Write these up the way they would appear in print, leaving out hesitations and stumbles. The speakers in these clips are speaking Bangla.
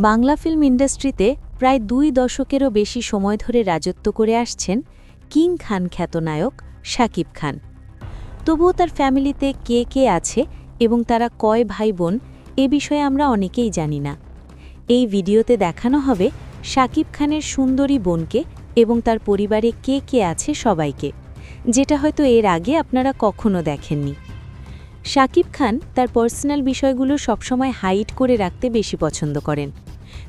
বাংলা ফিল্ম ইন্ডাস্ট্রিতে প্রায় ২ দশকেরও বেশি সময় ধরে রাজত্ব করে আসছেন কিং খান খ্যাত নায়ক শাকিব খান। তবুও তার ফ্যামিলিতে কে কে আছে এবং তারা কয় ভাই বোন এ বিষয়ে আমরা অনেকেই জানি না। এই ভিডিওতে দেখানো হবে শাকিব খানের সুন্দরী বোনকে এবং তার পরিবারে কে কে আছে সবাইকে, যেটা হয়তো এর আগে আপনারা কখনো দেখেননি। শাকিব খান তার পার্সোনাল বিষয়গুলো সবসময় হাইড করে রাখতে বেশি পছন্দ করেন।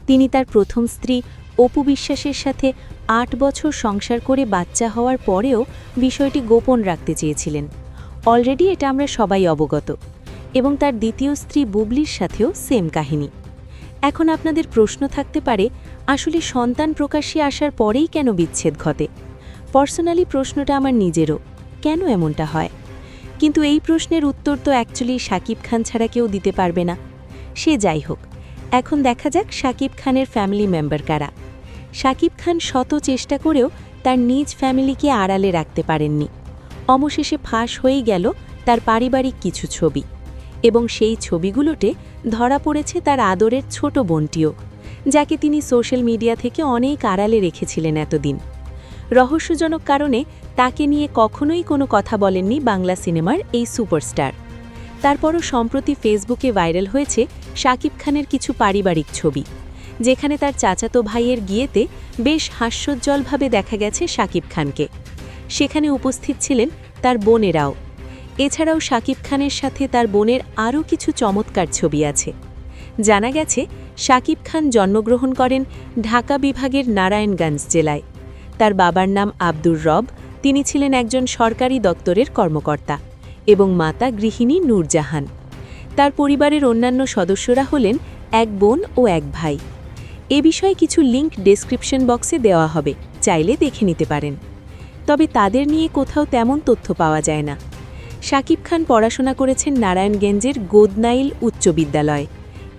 তিনি তার প্রথম স্ত্রী অপু বিশ্বাসের সাথে ৮ বছর সংসার করে বাচ্চা হওয়ার পরেও বিষয়টি গোপন রাখতে চেয়েছিলেন। অলরেডি এটা আমরা সবাই অবগত। এবং তার দ্বিতীয় স্ত্রী বুবলির সাথেও সেম কাহিনী। এখন আপনাদের প্রশ্ন থাকতে পারে, আসলে সন্তান প্রকাশ্যে আসার পরেই কেন বিচ্ছেদ ঘটে? পার্সোনালি প্রশ্নটা আমার নিজেরও, কেন এমনটা হয়? কিন্তু এই প্রশ্নের উত্তর তো অ্যাকচুয়ালি শাকিব খান ছাড়া কেউ দিতে পারবে না। সে যাই হোক, এখন দেখা যাক শাকিব খানের ফ্যামিলি মেম্বার কারা। শাকিব খান শত চেষ্টা করেও তার নিজ ফ্যামিলিকে আড়ালে রাখতে পারেননি। অবশেষে ফাঁস হয়েই গেল তার পারিবারিক কিছু ছবি, এবং সেই ছবিগুলোতে ধরা পড়েছে তার আদরের ছোট বোনটিও, যাকে তিনি সোশ্যাল মিডিয়া থেকে অনেক আড়ালে রেখেছিলেন এতদিন। রহস্যজনক কারণে তাকে নিয়ে কখনোই কোনো কথা বলেননি বাংলা সিনেমার এই সুপারস্টার। তারপরও সম্প্রতি ফেসবুকে ভাইরাল হয়েছে শাকিব খানের কিছু পারিবারিক ছবি, যেখানে তার চাচাতো ভাইয়ের বিয়েতে বেশ হাস্যোজ্জ্বলভাবে দেখা গেছে শাকিব খানকে। সেখানে উপস্থিত ছিলেন তার বোনেরাও। এছাড়াও শাকিব খানের সাথে তার বোনের আরও কিছু চমৎকার ছবি আছে। জানা গেছে শাকিব খান জন্মগ্রহণ করেন ঢাকা বিভাগের নারায়ণগঞ্জ জেলায়। তার বাবার নাম আব্দুর রব, তিনি ছিলেন একজন সরকারি দপ্তরের কর্মকর্তা, এবং মাতা গৃহিণী নূরজাহান। তার পরিবারের অন্যান্য সদস্যরা হলেন এক বোন ও এক ভাই। এ বিষয়ে কিছু লিঙ্ক ডেসক্রিপশন বক্সে দেওয়া হবে, চাইলে দেখে নিতে পারেন। তবে তাদের নিয়ে কোথাও তেমন তথ্য পাওয়া যায় না। শাকিব খান পড়াশোনা করেছেন নারায়ণগঞ্জের গোদনাইল উচ্চ বিদ্যালয়।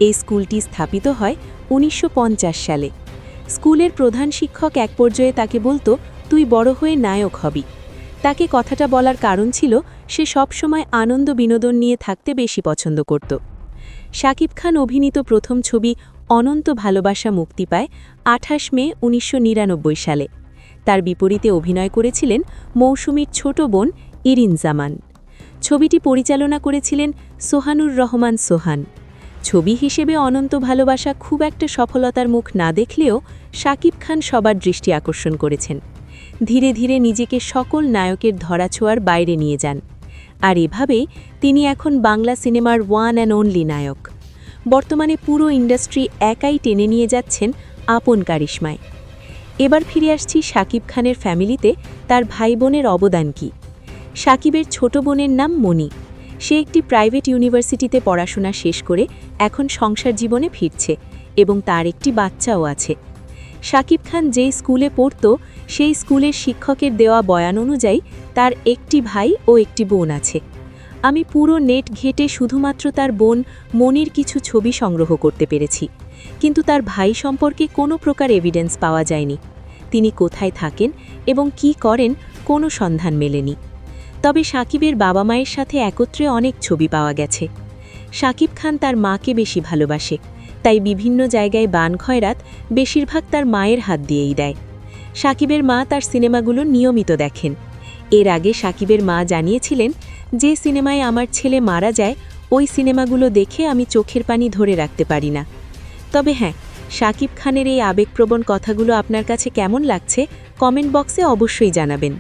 এই স্কুলটি স্থাপিত হয় ১৯৫০ সালে। স্কুলের প্রধান শিক্ষক এক পর্যায়ে তাকে বলতো, তুই বড় হয়ে নায়ক হবি। তাকে কথাটা বলার কারণ ছিল সে সবসময় আনন্দ বিনোদন নিয়ে থাকতে বেশি পছন্দ করত। শাকিব খান অভিনীত প্রথম ছবি অনন্ত ভালোবাসা মুক্তি পায় ২৮ মে ১৯৯৯ সালে। তার বিপরীতে অভিনয় করেছিলেন মৌসুমীর ছোট বোন ইরিন জামান। ছবিটি পরিচালনা করেছিলেন সোহানুর রহমান সোহান। ছবি হিসেবে অনন্ত ভালোবাসা খুব একটা সফলতার মুখ না দেখলেও শাকিব খান সবার দৃষ্টি আকর্ষণ করেছেন। ধীরে ধীরে নিজেকে সকল নায়কের ধরাছোঁয়ার বাইরে নিয়ে যান, আর এভাবেই তিনি এখন বাংলা সিনেমার ওয়ান অ্যান্ড অনলি নায়ক। বর্তমানে পুরো ইন্ডাস্ট্রি একাই টেনে নিয়ে যাচ্ছেন আপন কারিশমায়। এবার ফিরে আসছি শাকিব খানের ফ্যামিলিতে তার ভাই বোনের অবদান কী। শাকিবের ছোট বোনের নাম মনি। সে একটি প্রাইভেট ইউনিভার্সিটিতে পড়াশোনা শেষ করে এখন সংসার জীবনে ফিরছে, এবং তার একটি বাচ্চাও আছে। শাকিব খান যেই স্কুলে পড়ত সেই স্কুলের শিক্ষকের দেওয়া বয়ান অনুযায়ী তার একটি ভাই ও একটি বোন আছে। আমি পুরো নেট ঘেঁটে শুধুমাত্র তার বোন মনির কিছু ছবি সংগ্রহ করতে পেরেছি, কিন্তু তার ভাই সম্পর্কে কোনো প্রকার এভিডেন্স পাওয়া যায়নি। তিনি কোথায় থাকেন এবং কি করেন কোনো সন্ধান মেলেনি। তবে শাকিবের বাবা মায়ের সাথে একত্রে অনেক ছবি পাওয়া গেছে। শাকিব খান তার মাকে বেশি ভালোবাসে, তাই বিভিন্ন জায়গায় বান খয়রাত বেশিরভাগ তার মায়ের হাত দিয়েই দেয়। শাকিবের মা তার সিনেমাগুলো নিয়মিত দেখেন। এর আগে শাকিবের মা জানিয়েছিলেন, যে সিনেমায় আমার ছেলে মারা যায় ওই সিনেমাগুলো দেখে আমি চোখের পানি ধরে রাখতে পারি না। তবে হ্যাঁ, শাকিব খানের এই আবেগপ্রবণ কথাগুলো আপনার কাছে কেমন লাগছে কমেন্ট বক্সে অবশ্যই জানাবেন।